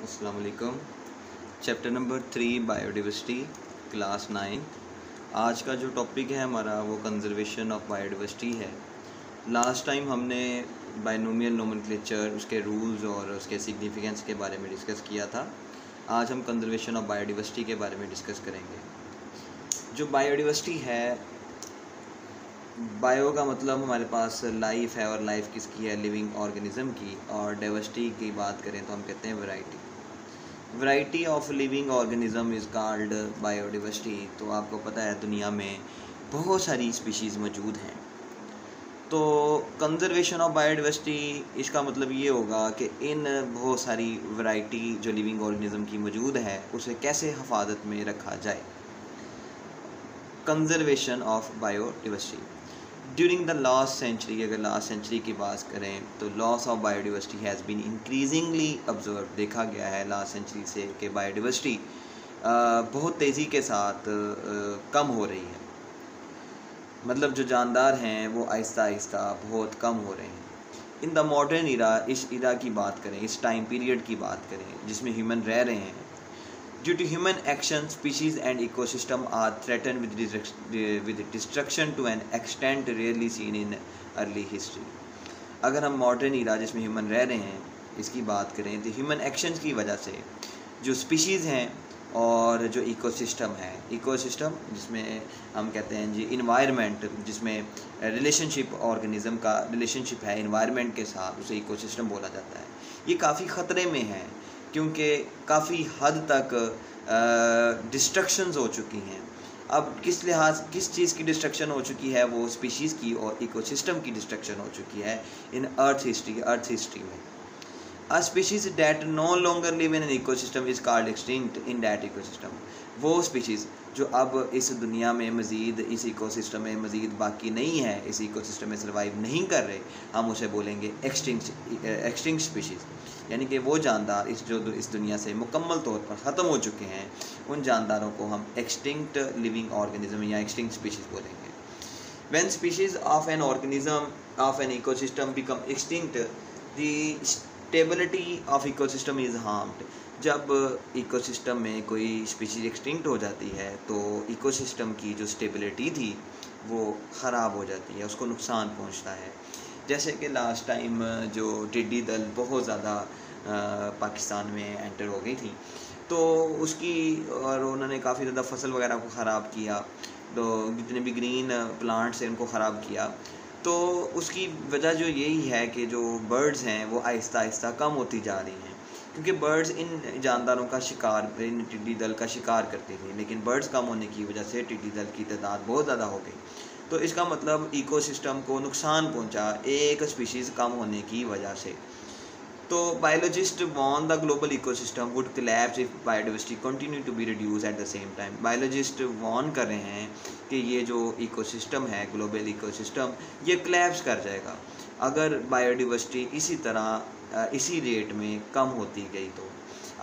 अस्सलाम वालेकुम। Chapter number 3 biodiversity, class 9। आज का जो टॉपिक है हमारा वो कंजर्वेशन ऑफ बायोडाइवर्सिटी है। लास्ट टाइम हमने बायनोमियल नोमेनक्लेचर, उसके रूल्स और उसके सिग्निफिकेंस के बारे में डिस्कस किया था। आज हम कंजर्वेशन ऑफ बायोडाइवर्सिटी के बारे में डिस्कस करेंगे। जो बायोडाइवर्सिटी है, बायो का मतलब हमारे पास लाइफ है और लाइफ किसकी है, लिविंग ऑर्गेनिज्म की। और डाइवर्सिटी की बात करें तो हम कहते हैं variety of living organism is called biodiversity. तो आपको पता है दुनिया में बहुत सारी स्पीशीज़ मौजूद हैं। तो कंजर्वेशन ऑफ बायोडाइवर्सिटी, इसका मतलब ये होगा कि इन बहुत सारी वैरायटी जो लिविंग ऑर्गेनिज्म की मौजूद है उसे कैसे हिफाजत में रखा जाए। Conservation of biodiversity during the last century, अगर लास्ट सेंचुरी की बात करें तो loss of biodiversity has been increasingly observe. देखा गया है लास्ट सेंचुरी से कि बायोडाइवर्सिटी बहुत तेज़ी के साथ कम हो रही है। मतलब जो जानदार हैं वो आहिस्ता आहिस्ता बहुत कम हो रहे हैं। इन द मॉडर्न इरा, इस इरा की बात करें, इस टाइम पीरियड की बात करें जिसमें ह्यूमन रह रहे हैं, due to human action species and ecosystem are threatened with destruction to an extent rarely seen in early history। अगर हम मॉडर्न इरा जिसमें ह्यूमन रह रहे हैं इसकी बात करें तो ह्यूमन एक्शंस की वजह से जो स्पीशीज़ हैं और जो इकोसिस्टम है, इकोसिस्टम जिसमें हम कहते हैं जी इन्वायरमेंट, जिसमें रिलेशनशिप ऑर्गेनिज्म का रिलेशनशिप है इन्वायरमेंट के साथ, उसे इकोसिस्टम बोला जाता है। ये काफ़ी ख़तरे में है क्योंकि काफ़ी हद तक डिस्ट्रक्शंस हो चुकी हैं। अब किस चीज़ की डिस्ट्रक्शन हो चुकी है, वो स्पीशीज़ की और इकोसिस्टम की डिस्ट्रक्शन हो चुकी है इन अर्थ हिस्ट्री में। A species that no longer live in an ecosystem is called extinct in that ecosystem। वो स्पीशीज़ जो अब इस दुनिया में मज़ीद, इस इकोसिस्टम में मज़ीद बाकी नहीं है, इस इकोसिस्टम में सर्वाइव नहीं कर रहे, हम उसे बोलेंगे एक्सटिंक्ट स्पीशीज़। यानी कि वो जानदार जो इस दुनिया से मुकम्मल तौर पर ख़त्म हो चुके हैं, उन जानदारों को हम एक्सटिंक्ट लिविंग ऑर्गेनिज्म या एक्सटिंक्ट स्पीशीज़ बोलेंगे। When species of an organism of an ecosystem become extinct, the stability of ecosystem is harmed. जब इकोसिस्टम में कोई स्पीशीज़ एक्सटिंक्ट हो जाती है तो इकोसिस्टम की जो स्टेबिलिटी थी वो ख़राब हो जाती है, उसको नुकसान पहुंचता है। जैसे कि लास्ट टाइम जो टिड्डी दल बहुत ज़्यादा पाकिस्तान में एंटर हो गई थी, तो उसकी और उन्होंने काफ़ी ज़्यादा फसल वगैरह को ख़राब किया, तो जितने भी ग्रीन प्लांट्स हैं उनको ख़राब किया। तो उसकी वजह जो यही है कि जो बर्ड्स हैं वो आहिस्ता आहिस्ता कम होती जा रही हैं, क्योंकि बर्ड्स इन जानदारों का शिकार, इन टिड्डी दल का शिकार करती थी, लेकिन बर्ड्स कम होने की वजह से टिड्डी दल की तादाद बहुत ज़्यादा हो गई। तो इसका मतलब इकोसिस्टम को नुकसान पहुंचा एक स्पीशीज़ कम होने की वजह से। तो biologist warn the global ecosystem would collapse if biodiversity continue to be reduce at the same time. Biologist warn कर रहे हैं कि ये जो इकोसिस्टम है, ग्लोबल इकोसिस्टम, ये कोलैप्स कर जाएगा अगर बायोडाइवर्सिटी इसी तरह इसी रेट में कम होती गई तो।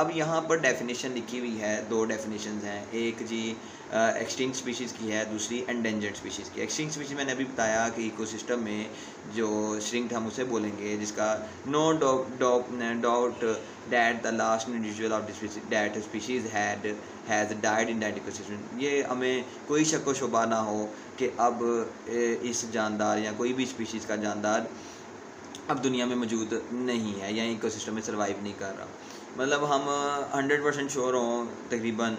अब यहाँ पर डेफिनेशन लिखी हुई है, दो डेफिनेशंस हैं, एक जी एक्सटिंक्ट स्पीशीज़ की है, दूसरी एंडेंजर्ड स्पीशीज़ की। एक्सटिंक्ट स्पीशीज़ मैंने अभी बताया कि इकोसिस्टम में जो श्रिंक्ट हम उसे बोलेंगे जिसका no doubt that the last individual of that species has died in that ecosystem. ये हमें कोई शक व शुबा ना हो कि अब इस जानदार या कोई भी स्पीशीज़ का जानदार अब दुनिया में मौजूद नहीं है या इकोसिस्टम में सर्वाइव नहीं कर रहा। मतलब हम 100% श्योर हों तकरीबन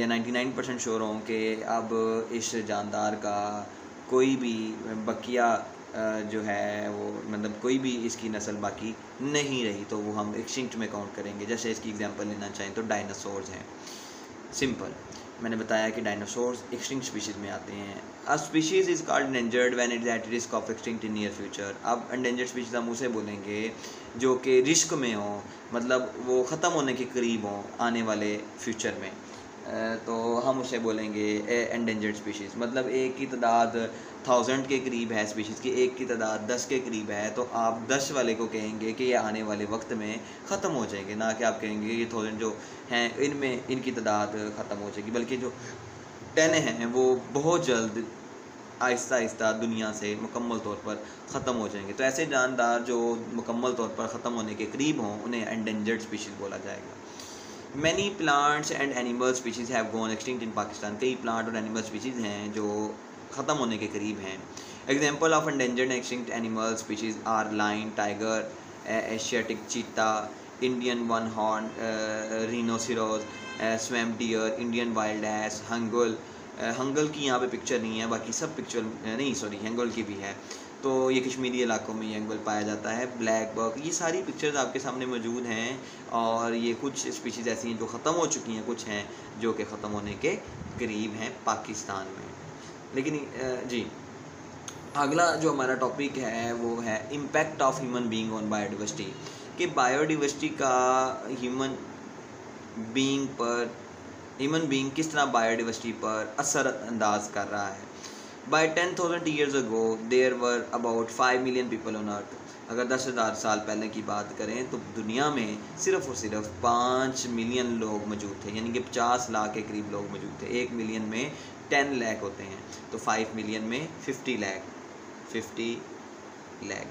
या 99% श्योर हों कि अब इस जानदार का कोई भी बकिया जो है वो, मतलब कोई भी इसकी नस्ल बाकी नहीं रही, तो वो हम एक्सटिंक्ट में काउंट करेंगे। जैसे इसकी एग्जांपल लेना चाहें तो डायनासोर्स हैं। सिंपल, मैंने बताया कि डायनासोर्स एक्सटिंक्ट स्पीशीज़ में आते हैं। A species is called endangered when it is at risk of extinct in near future. अब एंडेंजर्ड स्पीशीज़ हम उसे बोलेंगे जो कि रिस्क में हो, मतलब वो ख़त्म होने के करीब हों आने वाले फ्यूचर में, तो हम उसे बोलेंगे एंडेंजर्ड स्पीशीज़। मतलब एक की तादाद 1000 के करीब है स्पीशीज़ की, एक की तादाद 10 के करीब है, तो आप 10 वाले को कहेंगे कि ये आने वाले वक्त में ख़त्म हो जाएंगे, ना कि आप कहेंगे ये 1000 जो हैं इनमें इनकी तादाद ख़त्म हो जाएगी, बल्कि जो 10 हैं वो बहुत जल्द आहिस्ता आहिस्ता दुनिया से मुकम्मल तौर पर ख़त्म हो जाएंगे। तो ऐसे जानदार जो मुकम्मल तौर पर ख़त्म होने के करीब हों उन्हें एंडेंजर्ड स्पीशीज़ बोला जाएगा। Many plants and animal species have gone extinct इन पाकिस्तान। कई प्लांट और एनिमल स्पीशीज़ हैं जो ख़त्म होने के करीब हैं। Example of endangered extinct animal species are lion, tiger, Asiatic cheetah, Indian one horn rhinoceros, swamp deer, Indian wild ass, hangul. Hangul की यहाँ पे पिक्चर नहीं है, बाकी सब पिक्चर नहीं, सॉरी हंगल की भी है। तो ये कश्मीरी इलाकों में ये हंगल पाया जाता है। ब्लैक बक, ये सारी पिक्चर्स आपके सामने मौजूद हैं। और ये कुछ स्पीशीज़ ऐसी हैं जो ख़त्म हो चुकी हैं, कुछ हैं जो कि ख़त्म होने के करीब हैं पाकिस्तान में। लेकिन जी अगला जो हमारा टॉपिक है वो है impact of human being on biodiversity, कि बायोडाइवर्सिटी का ह्यूमन बीइंग किस तरह बायोडाइवर्सिटी पर असर अंदाज कर रहा है। By 10,000 years ago there were about 5 million people on earth. अगर 10,000 साल पहले की बात करें तो दुनिया में सिर्फ़ और सिर्फ 5 मिलियन लोग मौजूद थे, यानी कि 50 लाख के करीब लोग मौजूद थे। 1 मिलियन में 10 लाख होते हैं, तो 5 मिलियन में 50 लाख।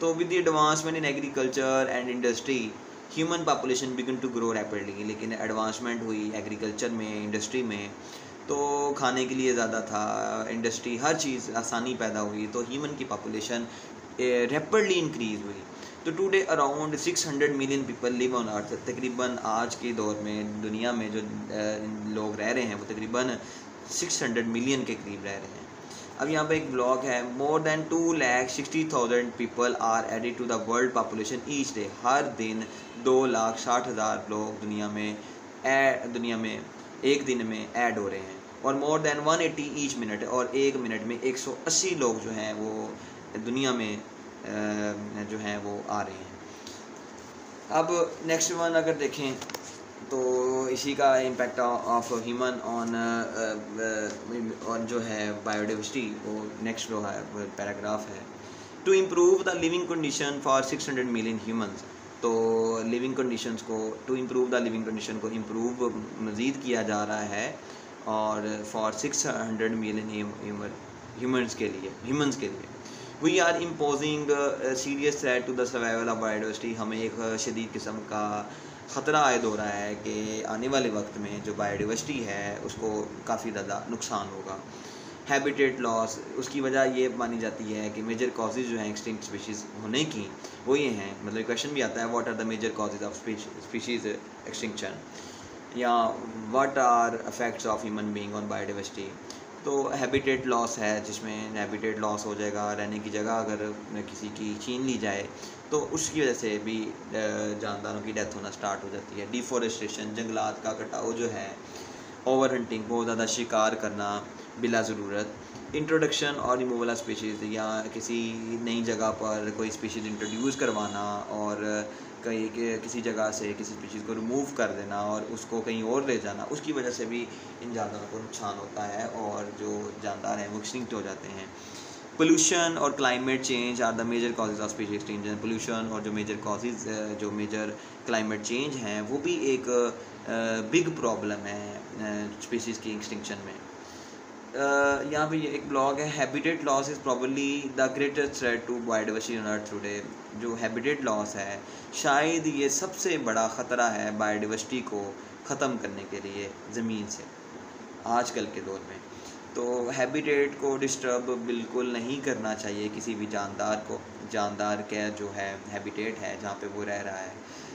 तो with the advancement in agriculture and industry human population began to grow rapidly. लेकिन एडवांसमेंट हुई एग्रीकल्चर में, इंडस्ट्री में, तो खाने के लिए ज़्यादा था, इंडस्ट्री, हर चीज़ आसानी पैदा हुई, तो ह्यूमन की पॉपुलेशन रैपिडली इंक्रीज़ हुई। तो today around 600 million people live on earth. तकरीबन आज के दौर में दुनिया में जो लोग रह रहे हैं वो तकरीबन 600 मिलियन के करीब रह रहे हैं। अब यहाँ पे एक ब्लॉग है, more than 2,60,000 people are added to the world population each day. हर दिन 2,60,000 लोग दुनिया में एक दिन में ऐड हो रहे हैं। और मोर देन 180 ईच मिनट, और एक मिनट में 180 लोग जो हैं वो दुनिया में जो हैं वो आ रहे हैं। अब नेक्स्ट वन अगर देखें तो इसी का इम्पैक्ट ऑफ ह्यूमन ऑन जो है बायोडाइवर्सिटी, वो नेक्स्ट जो है पैराग्राफ है, to improve the living condition for 600 million humans. तो लिविंग कंडीशंस को, to improve the living condition को इम्प्रूव मज़ीद किया जा रहा है, और फॉर 600 मिलियन ह्यूमंस के लिए we are imposing serious threat to the survival of biodiversity. हमें एक शदीद किस्म का ख़तरा आयद हो रहा है कि आने वाले वक्त में जो बायोडाइवर्सिटी है उसको काफ़ी ज़्यादा नुकसान होगा। हैबिटेट लॉस, उसकी वजह ये मानी जाती है कि मेजर कॉजेज़ जो हैं एक्सटिंक्ट स्पीशीज़ होने की वो ये हैं, मतलब क्वेश्चन भी आता है what are the major causes of species extinction, या what are effects of human being on biodiversity. तो हैबिटेट लॉस है, जिसमें हैबिटेट लॉस हो जाएगा, रहने की जगह अगर किसी की छीन ली जाए तो उसकी वजह से भी जानदारों की डेथ होना स्टार्ट हो जाती है। डिफॉरेस्टेशन, जंगलात का कटाव जो है, ओवर हंटिंग, बहुत ज़्यादा शिकार करना बिला ज़रूरत, इंट्रोडक्शन और रिमूवल ऑफ स्पीशीज़, या किसी नई जगह पर कोई स्पीशीज़ इंट्रोड्यूस करवाना और किसी जगह से किसी स्पीशीज़ को रिमूव कर देना और उसको कहीं और ले जाना, उसकी वजह से भी इन जानदारों को नुकसान होता है और जो जानदार हैं वो एक्सटिंक्ट हो जाते हैं। पोल्यूशन और climate change are the major causes of species extinction. Pollution और जो मेजर कॉजेज़, जो मेजर क्लाइमेट चेंज हैं, वो भी एक बिग प्रॉब्लम है स्पीशीज़ की एक्सटिंक्शन में। यहाँ पे एक ब्लॉग है, habitat loss is probably the greatest threat to biodiversity on earth today. जो हैबिटेट लॉस है शायद ये सबसे बड़ा ख़तरा है बायोडाइवर्सिटी को ख़त्म करने के लिए ज़मीन से आजकल के दौर में। तो हैबिटेट को डिस्टर्ब बिल्कुल नहीं करना चाहिए किसी भी जानदार को। जानदार का जो है हैबिटेट है जहाँ पे वो रह रहा है,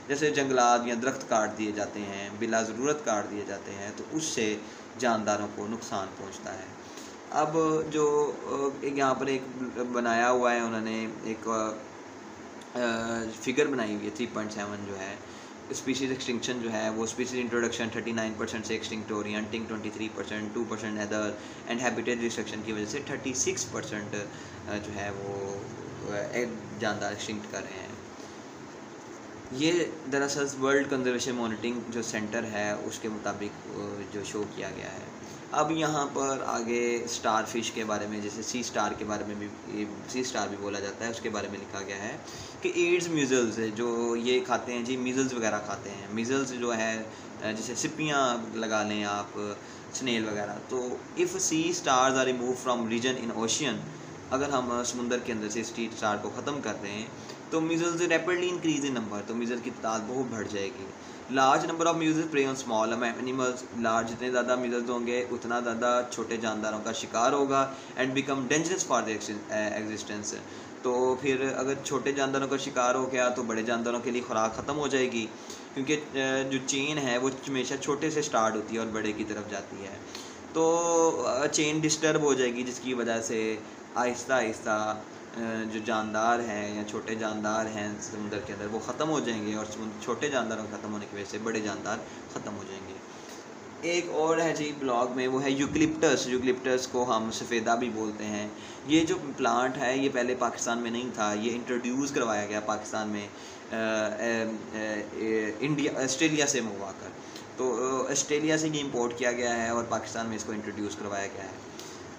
जैसे जंगलात या दरख्त काट दिए जाते हैं, बिला ज़रूरत काट दिए जाते हैं, तो उससे जानदारों को नुकसान पहुंचता है। अब जो यहाँ पर एक बनाया हुआ है, उन्होंने एक फिगर बनाई हुई है 3.7 जो है स्पीशीज़ एक्सटिंक्शन जो है वो स्पीशीज़ इंट्रोडक्शन 39% से एक्सटिंक्ट हो रही है, hunting 23%, 2% other and habitat restriction की वजह से 36% जो है वो जानदार एक्सटिंक्ट कर रहे हैं। ये दरअसल वर्ल्ड कंजर्वेशन मॉनिटरिंग जो सेंटर है उसके मुताबिक जो शो किया गया है। अब यहाँ पर आगे स्टार फिश के बारे में, जैसे सी स्टार के बारे में भी, सी स्टार भी बोला जाता है, उसके बारे में लिखा गया है कि एड्स मीज़ल्स जो ये खाते हैं जी, मीज़ल्स वगैरह खाते हैं। मीज़ल्स जो है जैसे सिपियाँ लगा लें आप, स्नेल वगैरह। तो if sea stars are remove from region in ocean, अगर हम समुंदर के अंदर से सी स्टार को ख़त्म कर रहे हैं तो mussels rapidly increase in number, तो म्यूजल की तादाद बहुत बढ़ जाएगी। Large number of mussels prey on small animals, large जितने ज़्यादा म्यूजल्स होंगे उतना ज़्यादा छोटे जानदारों का शिकार होगा and become dangerous for the existence. तो फिर अगर छोटे जानदारों का शिकार हो गया तो बड़े जानदारों के लिए खुराक ख़त्म हो जाएगी, क्योंकि जो चेन है वो हमेशा छोटे से स्टार्ट होती है और बड़े की तरफ जाती है। तो चेन डिस्टर्ब हो जाएगी, जिसकी वजह से आहिस्ता आहिस्ता जो जानदार हैं या छोटे जानदार हैं समुद्र के अंदर वो ख़त्म हो जाएंगे, और छोटे जानदारों ख़त्म होने की वजह से बड़े जानदार ख़त्म हो जाएंगे। एक और है जी ब्लॉग में, वो है यूकलिप्टस। यूकलिप्टस को हम सफ़ेदा भी बोलते हैं। ये जो प्लांट है ये पहले पाकिस्तान में नहीं था, ये इंट्रोड्यूस करवाया गया पाकिस्तान में ऑस्ट्रेलिया से मंगवा कर। तो ऑस्ट्रेलिया से ये इंपोर्ट किया गया है और पाकिस्तान में इसको इंट्रोड्यूस करवाया गया है।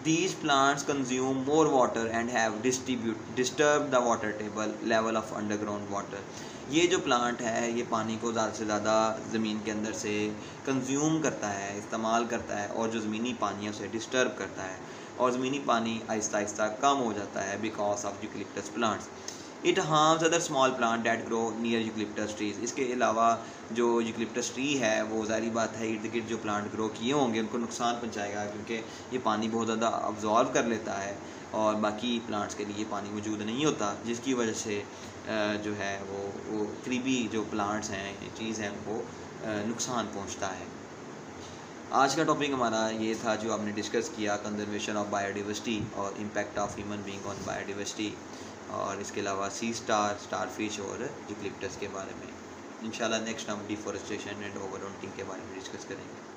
These plants consume more water and have disturbed the water table level of underground water। ये जो प्लांट है ये पानी को ज़्यादा से ज़्यादा ज़मीन के अंदर से कंज्यूम करता है, इस्तेमाल करता है, और जो ज़मीनी पानी है उसे डिस्टर्ब करता है, और ज़मीनी पानी आहिस्ता आहिस्ता कम हो जाता है because of eucalyptus plants. It harms other small plant that grow near eucalyptus trees. इसके अलावा जो यूकलिप्टस ट्री है वो ज़ाहिर बात है इर्द गिर्द जो प्लांट ग्रो किए होंगे उनको नुकसान पहुंचाएगा, क्योंकि ये पानी बहुत ज़्यादा अब्जॉर्व कर लेता है और बाकी प्लांट्स के लिए पानी मौजूद नहीं होता, जिसकी वजह से जो है वो करीबी जो प्लांट्स हैं ट्रीज़ हैं उनको नुकसान पहुँचता है। आज का टॉपिक हमारा ये था जो आपने डिस्कस किया, कंजर्वेशन ऑफ बायोडाइवर्सिटी और impact of human being on biodiversity, और इसके अलावा सी स्टार, स्टारफिश और यूकलिप्टस के बारे में। इंशाल्लाह नेक्स्ट हम डिफॉरेस्टेशन एंड ओवरहंटिंग के बारे में डिस्कस करेंगे।